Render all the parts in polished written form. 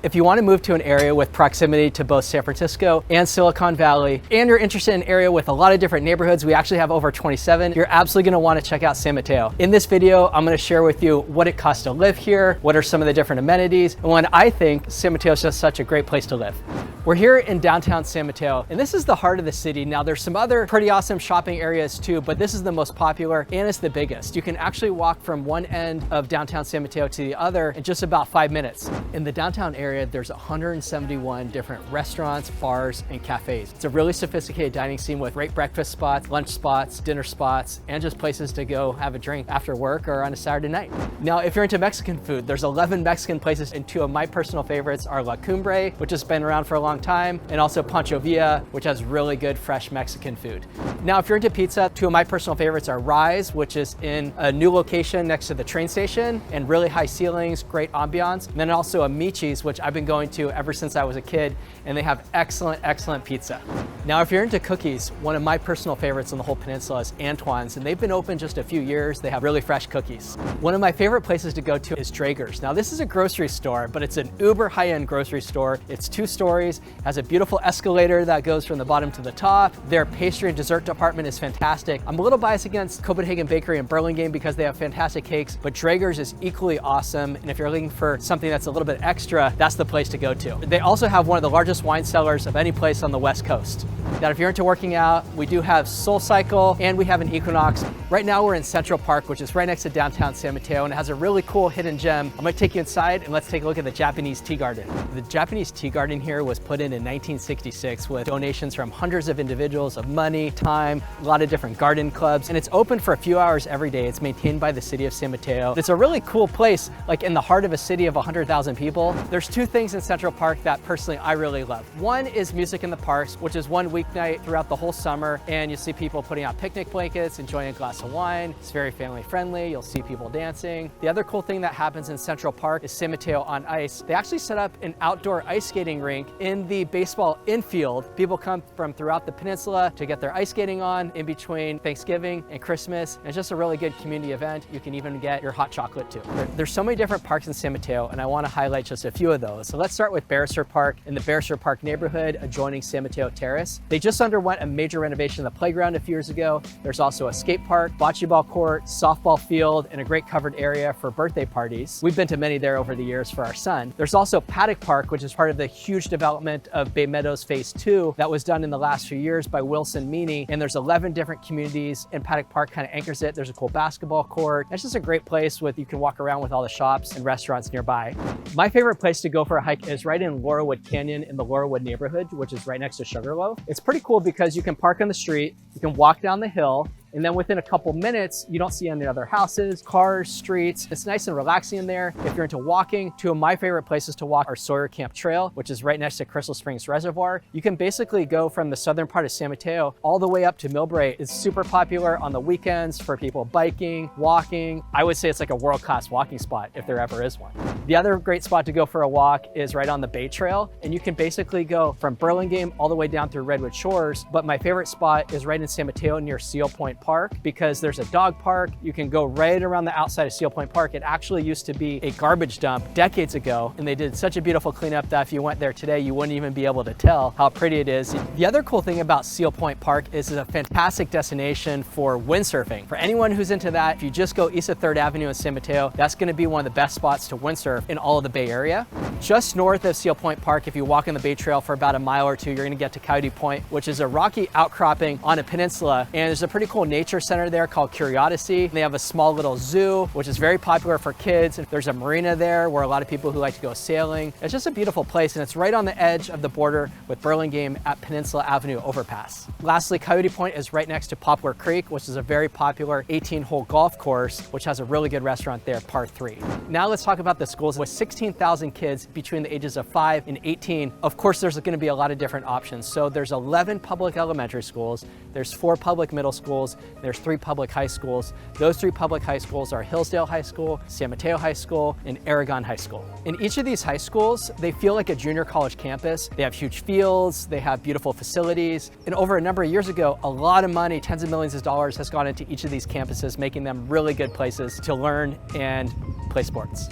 If you want to move to an area with proximity to both San Francisco and Silicon Valley, and you're interested in an area with a lot of different neighborhoods, we actually have over 27, you're absolutely going to want to check out San Mateo. In this video, I'm going to share with you what it costs to live here, what are some of the different amenities, and when I think San Mateo is just such a great place to live. We're here in downtown San Mateo, and this is the heart of the city. Now, there's some other pretty awesome shopping areas too, but this is the most popular and it's the biggest. You can actually walk from one end of downtown San Mateo to the other in just about 5 minutes. In the downtown area, there's 171 different restaurants, bars, and cafes. It's a really sophisticated dining scene with great breakfast spots, lunch spots, dinner spots, and just places to go have a drink after work or on a Saturday night. Now, if you're into Mexican food, there's 11 Mexican places, and two of my personal favorites are La Cumbre, which has been around for a long time, and also Pancho Villa, which has really good fresh Mexican food. Now, if you're into pizza, two of my personal favorites are Raziel, which is in a new location next to the train station, and really high ceilings, great ambiance. And then also a Michi's, which I've been going to ever since I was a kid, and they have excellent pizza. Now, if you're into cookies, one of my personal favorites on the whole peninsula is Antoine's, and they've been open just a few years. They have really fresh cookies. One of my favorite places to go to is Draeger's. Now, this is a grocery store, but it's an uber high-end grocery store. It's 2 stories, has a beautiful escalator that goes from the bottom to the top. Their pastry and dessert department is fantastic. I'm a little biased against Copenhagen Bakery in Burlingame because they have fantastic cakes, but Draeger's is equally awesome. And if you're looking for something that's a little bit extra, that's the place to go to. They also have one of the largest wine cellars of any place on the West Coast. Now, if you're into working out, we do have SoulCycle and we have an Equinox. Right now we're in Central Park, which is right next to downtown San Mateo, and it has a really cool hidden gem. I'm gonna take you inside and let's take a look at the Japanese tea garden. The Japanese tea garden here was put in 1966 with donations from hundreds of individuals of money, time, a lot of different garden clubs, and it's open for a few hours every day. It's maintained by the city of San Mateo. It's a really cool place, like in the heart of a city of 100,000 people. There's 2 things in Central Park that personally I really love. One is music in the parks, which is one weeknight throughout the whole summer, and you see people putting out picnic blankets, enjoying a glass of wine. It's very family friendly. You'll see people dancing. The other cool thing that happens in Central Park is San Mateo on Ice. They actually set up an outdoor ice skating rink in the baseball infield. People come from throughout the peninsula to get their ice skating on in between Thanksgiving and Christmas. And it's just a really good community event. You can even get your hot chocolate too. There's so many different parks in San Mateo, and I want to highlight just a few of those. So let's start with Barrister Park in the Barrister Park neighborhood adjoining San Mateo Terrace. They just underwent a major renovation of the playground a few years ago. There's also a skate park, bocce ball court, softball field, and a great covered area for birthday parties. We've been to many there over the years for our son. There's also Paddock Park, which is part of the huge development of Bay Meadows Phase 2 that was done in the last few years by Wilson Meany. And there's 11 different communities, and Paddock Park kind of anchors it. There's a cool basketball court. It's just a great place with you can walk around with all the shops and restaurants nearby. My favorite place to go for a hike is right in Laurelwood Canyon in the Laurelwood neighborhood, which is right next to Sugarloaf. It's pretty cool because you can park on the street, you can walk down the hill, and then within a couple minutes, you don't see any other houses, cars, streets. It's nice and relaxing in there. If you're into walking, 2 of my favorite places to walk are Sawyer Camp Trail, which is right next to Crystal Springs Reservoir. You can basically go from the southern part of San Mateo all the way up to Millbrae. It's super popular on the weekends for people biking, walking. I would say it's like a world-class walking spot if there ever is one. The other great spot to go for a walk is right on the Bay Trail, and you can basically go from Burlingame all the way down through Redwood Shores, but my favorite spot is right in San Mateo near Seal Point Park because there's a dog park. You can go right around the outside of Seal Point Park. It actually used to be a garbage dump decades ago, and they did such a beautiful cleanup that if you went there today, you wouldn't even be able to tell how pretty it is. The other cool thing about Seal Point Park is it's a fantastic destination for windsurfing. For anyone who's into that, if you just go east of 3rd Avenue in San Mateo, that's going to be one of the best spots to windsurf in all of the Bay Area. Just north of Seal Point Park, if you walk on the Bay Trail for about a mile or 2, you're going to get to Coyote Point, which is a rocky outcropping on a peninsula, and there's a pretty cool nature center there called Curiosity. They have a small little zoo, which is very popular for kids. There's a marina there where a lot of people who like to go sailing. It's just a beautiful place, and it's right on the edge of the border with Burlingame at Peninsula Avenue overpass. Lastly, Coyote Point is right next to Poplar Creek, which is a very popular 18-hole golf course, which has a really good restaurant there, Par 3. Now let's talk about the schools. With 16,000 kids between the ages of 5 and 18, of course, there's going to be a lot of different options. So there's 11 public elementary schools, there's 4 public middle schools, there's 3 public high schools. Those 3 public high schools are Hillsdale High School, San Mateo High School, and Aragon High School. In each of these high schools, they feel like a junior college campus. They have huge fields, they have beautiful facilities, and over a number of years ago, a lot of money, tens of millions of dollars, has gone into each of these campuses, making them really good places to learn and play sports.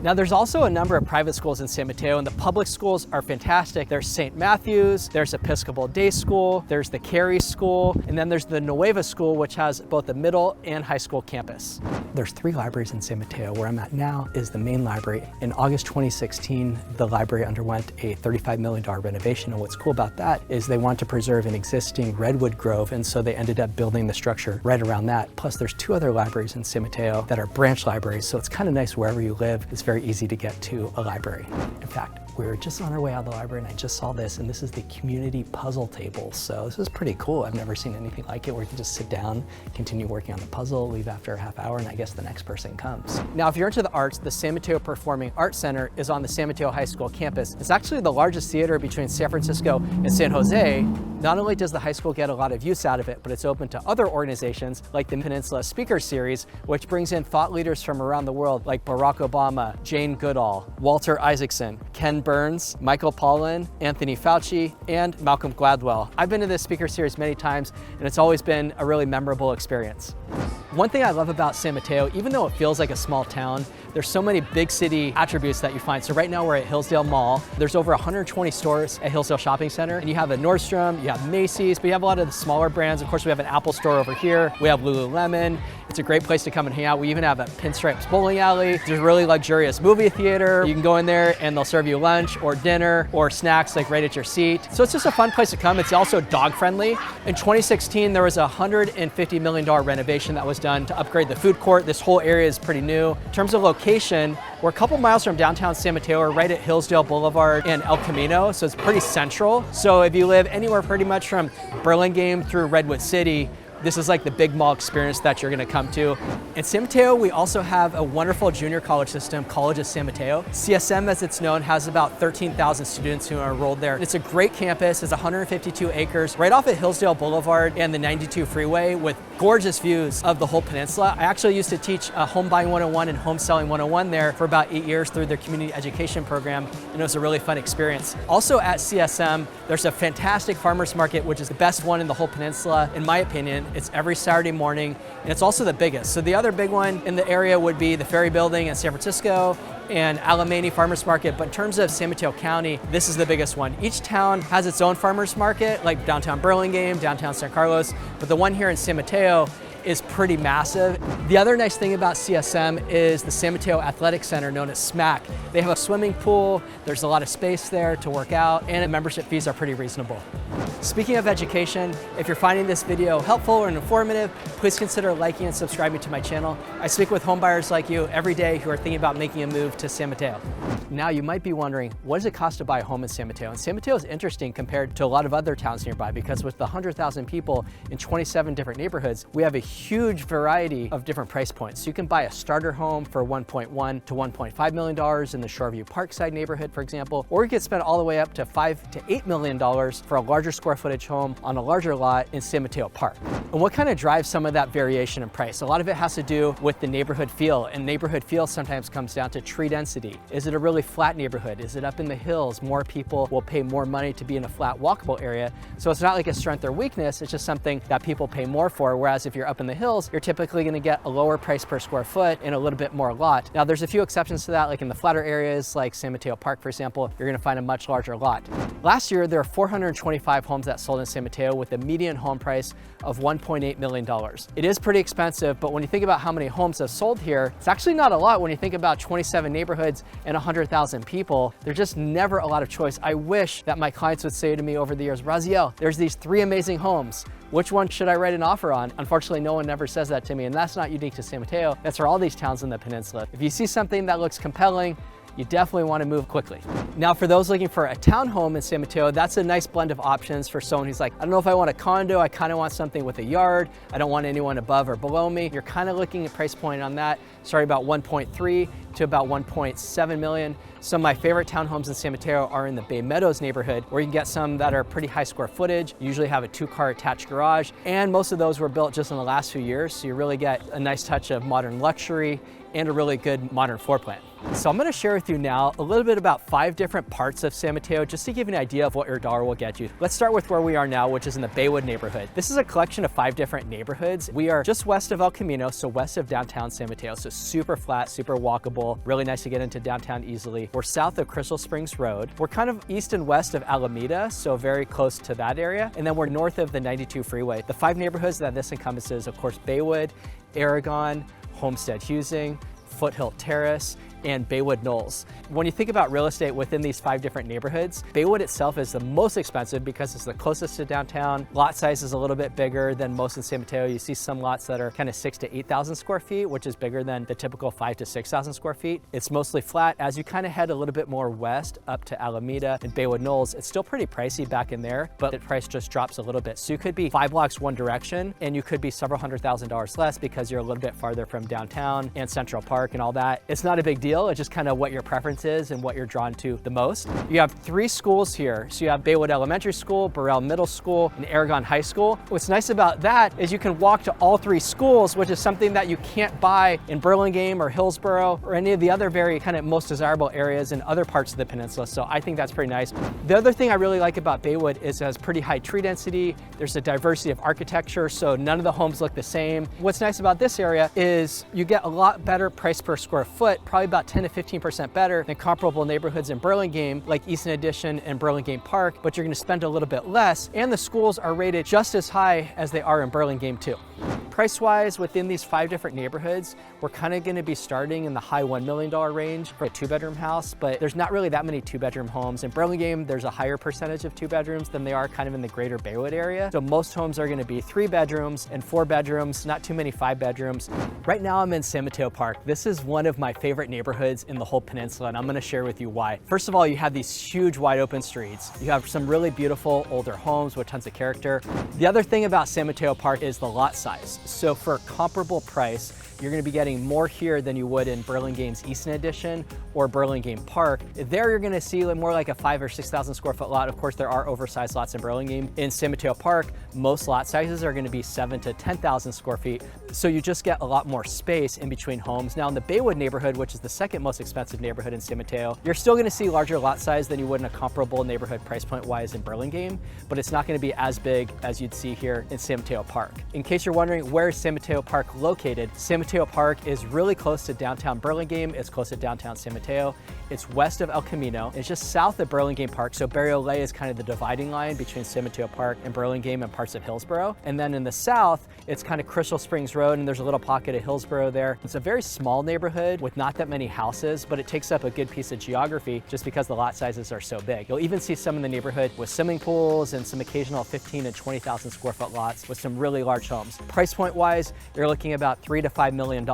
Now there's also a number of private schools in San Mateo, and the public schools are fantastic. There's St. Matthew's, there's Episcopal Day School, there's the Carey School, and then there's the Nueva School, which has both a middle and high school campus. There's 3 libraries in San Mateo. Where I'm at now is the main library. In August 2016, the library underwent a $35 million renovation, and what's cool about that is they want to preserve an existing redwood grove, and so they ended up building the structure right around that. Plus there's 2 other libraries in San Mateo that are branch libraries, so it's kind of nice wherever you live, it's very easy to get to a library. In fact, we were just on our way out of the library and I just saw this, and this is the community puzzle table. So this is pretty cool. I've never seen anything like it, where you can just sit down, continue working on the puzzle, leave after a half hour, and I guess the next person comes. Now, if you're into the arts, the San Mateo Performing Arts Center is on the San Mateo High School campus. It's actually the largest theater between San Francisco and San Jose. Not only does the high school get a lot of use out of it, but it's open to other organizations like the Peninsula Speaker Series, which brings in thought leaders from around the world like Barack Obama, Jane Goodall, Walter Isaacson, Ken Burns, Michael Pollan, Anthony Fauci, and Malcolm Gladwell. I've been to this speaker series many times, and it's always been a really memorable experience. One thing I love about San Mateo, even though it feels like a small town, there's so many big city attributes that you find. So right now we're at Hillsdale Mall. There's over 120 stores at Hillsdale Shopping Center, and you have a Nordstrom, you have Macy's, but you have a lot of the smaller brands. Of course, we have an Apple store over here. We have Lululemon. It's a great place to come and hang out. We even have a Pinstripes bowling alley. There's a really luxurious movie theater. You can go in there and they'll serve you lunch or dinner or snacks like right at your seat. So it's just a fun place to come. It's also dog friendly. In 2016, there was a $150 million renovation that was done to upgrade the food court. This whole area is pretty new. In terms of location, we're a couple miles from downtown San Mateo. We're right at Hillsdale Boulevard and El Camino, so it's pretty central. So if you live anywhere pretty much from Burlingame through Redwood City, this is like the big mall experience that you're gonna come to. In San Mateo, we also have a wonderful junior college system, College of San Mateo. CSM, as it's known, has about 13,000 students who are enrolled there. It's a great campus. It's 152 acres, right off at Hillsdale Boulevard and the 92 freeway, with gorgeous views of the whole peninsula. I actually used to teach Home Buying 101 and Home Selling 101 there for about 8 years through their community education program, and it was a really fun experience. Also at CSM, there's a fantastic farmers market, which is the best one in the whole peninsula, in my opinion. It's every Saturday morning, and it's also the biggest. So the other big one in the area would be the Ferry Building in San Francisco and Alamany Farmers Market, but in terms of San Mateo County, this is the biggest one. Each town has its own farmers market, like downtown Burlingame, downtown San Carlos, but the one here in San Mateo is pretty massive. The other nice thing about CSM is the San Mateo Athletic Center, known as SMAC. They have a swimming pool, there's a lot of space there to work out, and the membership fees are pretty reasonable. Speaking of education, if you're finding this video helpful or informative, please consider liking and subscribing to my channel. I speak with homebuyers like you every day who are thinking about making a move to San Mateo. Now you might be wondering, what does it cost to buy a home in San Mateo? And San Mateo is interesting compared to a lot of other towns nearby, because with the 100,000 people in 27 different neighborhoods, we have a huge variety of different price points. So you can buy a starter home for $1.1 to $1.5 million in the Shoreview Parkside neighborhood, for example, or you could spend all the way up to $5 to $8 million for a larger square footage home on a larger lot in San Mateo Park. And what kind of drives some of that variation in price? A lot of it has to do with the neighborhood feel, and neighborhood feel sometimes comes down to tree density. Is it a really flat neighborhood? Is it up in the hills? More people will pay more money to be in a flat walkable area. So it's not like a strength or weakness, it's just something that people pay more for, whereas if you're up in the hills, you're typically gonna get a lower price per square foot and a little bit more lot. Now there's a few exceptions to that, like in the flatter areas, like San Mateo Park, for example, you're gonna find a much larger lot. Last year, there were 425 homes that sold in San Mateo with a median home price of $1.8 million. It is pretty expensive, but when you think about how many homes have sold here, it's actually not a lot when you think about 27 neighborhoods and 100,000 people. There's just never a lot of choice. I wish that my clients would say to me over the years, Raziel, there's these 3 amazing homes. Which one should I write an offer on? Unfortunately, no one ever says that to me, and that's not unique to San Mateo. That's for all these towns in the peninsula. If you see something that looks compelling, you definitely want to move quickly. Now, for those looking for a townhome in San Mateo, that's a nice blend of options for someone who's like, I don't know if I want a condo, I kind of want something with a yard, I don't want anyone above or below me. You're kind of looking at price point on that, starting about 1.3 to about 1.7 million. Some of my favorite townhomes in San Mateo are in the Bay Meadows neighborhood, where you can get some that are pretty high square footage, usually have a 2-car attached garage, and most of those were built just in the last few years, so you really get a nice touch of modern luxury and a really good modern floor plan. So I'm gonna share with you now a little bit about 5 different parts of San Mateo, just to give you an idea of what your dollar will get you. Let's start with where we are now, which is in the Baywood neighborhood. This is a collection of 5 different neighborhoods. We are just west of El Camino, so west of downtown San Mateo, so super flat, super walkable, really nice to get into downtown easily. We're south of Crystal Springs Road. We're kind of east and west of Alameda, so very close to that area. And then we're north of the 92 freeway. The 5 neighborhoods that this encompasses, of course, Baywood, Aragon, Homestead Husing, Foothill Terrace, and Baywood Knolls. When you think about real estate within these 5 different neighborhoods, Baywood itself is the most expensive because it's the closest to downtown. Lot size is a little bit bigger than most in San Mateo. You see some lots that are kind of 6,000 to 8,000 square feet, which is bigger than the typical 5,000 to 6,000 square feet. It's mostly flat. As you kind of head a little bit more west up to Alameda and Baywood Knolls, it's still pretty pricey back in there, but the price just drops a little bit. So you could be 5 blocks one direction, and you could be several $100,000 less because you're a little bit farther from downtown and Central Park and all that. It's not a big deal. It's just kind of what your preference is and what you're drawn to the most. You have 3 schools here. So you have Baywood Elementary School, Burrell Middle School, and Aragon High School. What's nice about that is you can walk to all 3 schools, which is something that you can't buy in Burlingame or Hillsboro or any of the other very kind of most desirable areas in other parts of the peninsula. So I think that's pretty nice. The other thing I really like about Baywood is it has pretty high tree density. There's a diversity of architecture, so none of the homes look the same. What's nice about this area is you get a lot better price per square foot, probably about 10 to 15% better than comparable neighborhoods in Burlingame, like Easton Addition and Burlingame Park, but you're gonna spend a little bit less, and the schools are rated just as high as they are in Burlingame too. Price-wise, within these 5 different neighborhoods, we're kind of gonna be starting in the high $1 million range for a 2-bedroom house, but there's not really that many 2-bedroom homes. In Burlingame, there's a higher percentage of 2 bedrooms than they are kind of in the greater Baywood area. So most homes are gonna be 3 bedrooms and 4 bedrooms, not too many 5 bedrooms. Right now I'm in San Mateo Park. This is one of my favorite neighborhoods in the whole peninsula, and I'm gonna share with you why. First of all, you have these huge wide open streets. You have some really beautiful older homes with tons of character. The other thing about San Mateo Park is the lot size. So for a comparable price, you're gonna be getting more here than you would in Burlingame's Easton Addition or Burlingame Park. There you're gonna see more like a 5,000 or 6,000 square foot lot. Of course, there are oversized lots in Burlingame. In San Mateo Park, most lot sizes are gonna be 7,000 to 10,000 square feet. So you just get a lot more space in between homes. Now in the Baywood neighborhood, which is the second most expensive neighborhood in San Mateo, you're still gonna see larger lot size than you would in a comparable neighborhood price point wise in Burlingame, but it's not gonna be as big as you'd see here in San Mateo Park. In case you're wondering where is San Mateo Park located, San Mateo Park is really close to downtown Burlingame. It's close to downtown San Mateo. It's west of El Camino. It's just south of Burlingame Park. So Barrio Ley is kind of the dividing line between San Mateo Park and Burlingame and parts of Hillsboro. And then in the south, it's kind of Crystal Springs Road, and there's a little pocket of Hillsboro there. It's a very small neighborhood with not that many houses, but it takes up a good piece of geography just because the lot sizes are so big. You'll even see some in the neighborhood with swimming pools and some occasional 15 and 20,000 square foot lots with some really large homes. Price point wise, you're looking about $3 to $5 million,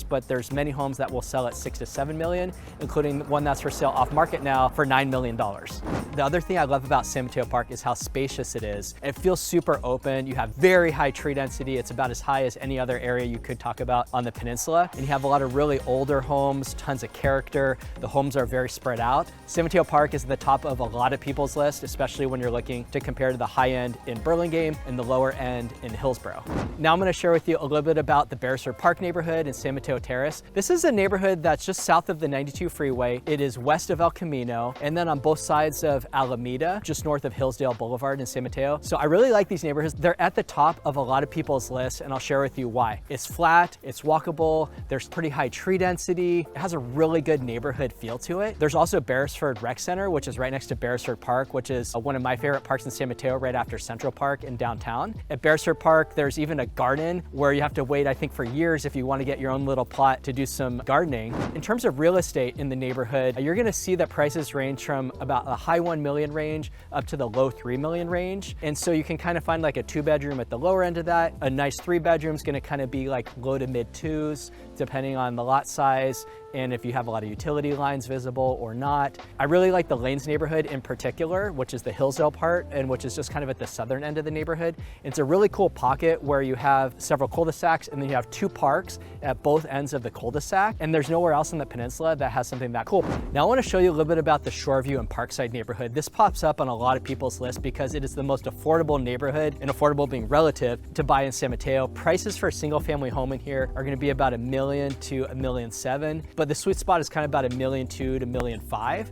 but there's many homes that will sell at $6 to $7 million, including one that's for sale off market now for $9 million. The other thing I love about San Mateo Park is how spacious it is. It feels super open. You have very high tree density. It's about as high as any other area you could talk about on the peninsula. And you have a lot of really older homes, tons of character. The homes are very spread out. San Mateo Park is at the top of a lot of people's list, especially when you're looking to compare to the high end in Burlingame and the lower end in Hillsboro. Now I'm gonna share with you a little bit about the Beresford Park neighborhood in San Mateo Terrace. This is a neighborhood that's just south of the 92 freeway. It is west of El Camino, and then on both sides of Alameda, just north of Hillsdale Boulevard in San Mateo. So I really like these neighborhoods. They're at the top of a lot of people's lists, and I'll share with you why. It's flat, it's walkable, there's pretty high tree density, it has a really good neighborhood feel to it. There's also Beresford Rec Center, which is right next to Beresford Park, which is one of my favorite parks in San Mateo, right after Central Park in downtown. At Beresford Park, there's even a garden where you have to wait, I think, for years if you want to get your own little plot to do some gardening. In terms of real estate in the neighborhood, you're gonna see that prices range from about a high 1 million range up to the low 3 million range. And so you can kind of find like a 2-bedroom at the lower end of that. A nice 3-bedroom is gonna kind of be like low to mid 2s, depending on the lot size and if you have a lot of utility lines visible or not. I really like the Lanes neighborhood in particular, which is the Hillsdale part, and which is just kind of at the southern end of the neighborhood. It's a really cool pocket where you have several cul-de-sacs, and then you have 2 parks at both ends of the cul-de-sac, and there's nowhere else on the peninsula that has something that cool. Now I want to show you a little bit about the Shoreview and Parkside neighborhood. This pops up on a lot of people's list because it is the most affordable neighborhood, and affordable being relative, to buy in San Mateo. Prices for a single family home in here are going to be about $1 million to $1.7 million, but the sweet spot is kind of about $1.2 million to $1.5 million.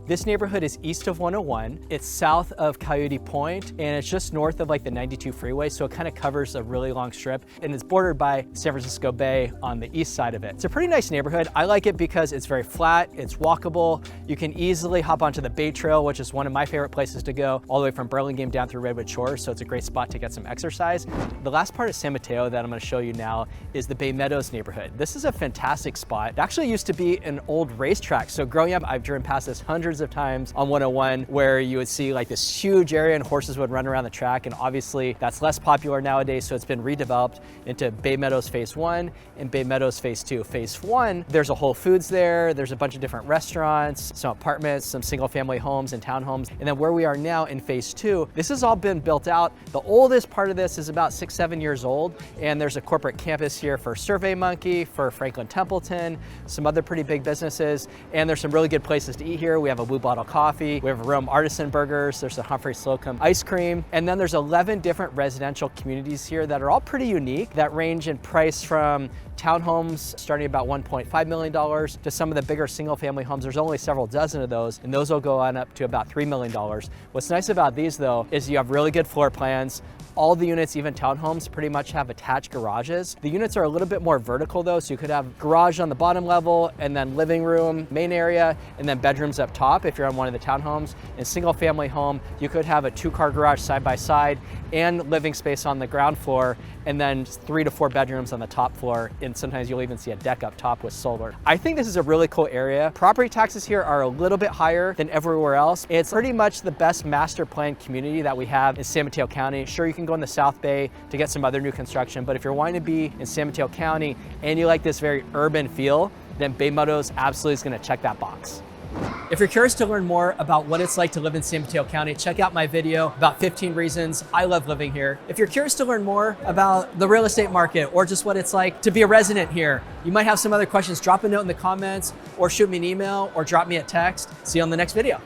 This neighborhood is east of 101. It's south of Coyote Point, and it's just north of like the 92 freeway, so it kind of covers a really long strip, and it's bordered by San Francisco Bay on the east side of it. It's a pretty nice neighborhood. I like it because it's very flat, it's walkable. You can easily hop onto the Bay Trail, which is one of my favorite places to go, all the way from Burlingame down through Redwood Shores, so it's a great spot to get some exercise. The last part of San Mateo that I'm going to show you now is the Bay Meadows neighborhood. This is a fantastic spot. It actually used to be an old racetrack, so growing up, I've driven past this hundreds of times on 101, where you would see like this huge area and horses would run around the track, and obviously that's less popular nowadays, so it's been redeveloped into Bay Meadows Phase 1 and Bay Meadows Phase 2. Phase 1, there's a Whole Foods there, there's a bunch of different restaurants, some apartments, some single family homes and townhomes, and then where we are now in Phase 2, this has all been built out. The oldest part of this is about 6-7 years old, and there's a corporate campus here for SurveyMonkey, for Franklin Templeton, some other pretty big businesses, and there's some really good places to eat here. We have a Blue Bottle Coffee, we have Rome Artisan Burgers, there's a Humphrey Slocum ice cream, and then there's 11 different residential communities here that are all pretty unique, that range in price from townhomes starting about $1.5 million to some of the bigger single family homes. There's only several dozen of those, and those will go on up to about $3 million. What's nice about these though is you have really good floor plans. All the units, even townhomes, pretty much have attached garages. The units are a little bit more vertical though, so you could have garage on the bottom level and then living room, main area, and then bedrooms up top if you're on one of the townhomes. In single family home, you could have a 2-car garage side by side and living space on the ground floor, and then 3 to 4 bedrooms on the top floor, and sometimes you'll even see a deck up top with solar. I think this is a really cool area. Property taxes here are a little bit higher than everywhere else. It's pretty much the best master planned community that we have in San Mateo County. Sure, you can go in the South Bay to get some other new construction, but if you're wanting to be in San Mateo County and you like this very urban feel, then Bay Meadows absolutely is going to check that box. If you're curious to learn more about what it's like to live in San Mateo County, check out my video about 15 reasons I love living here. If you're curious to learn more about the real estate market or just what it's like to be a resident here, you might have some other questions. Drop a note in the comments or shoot me an email or drop me a text. See you on the next video.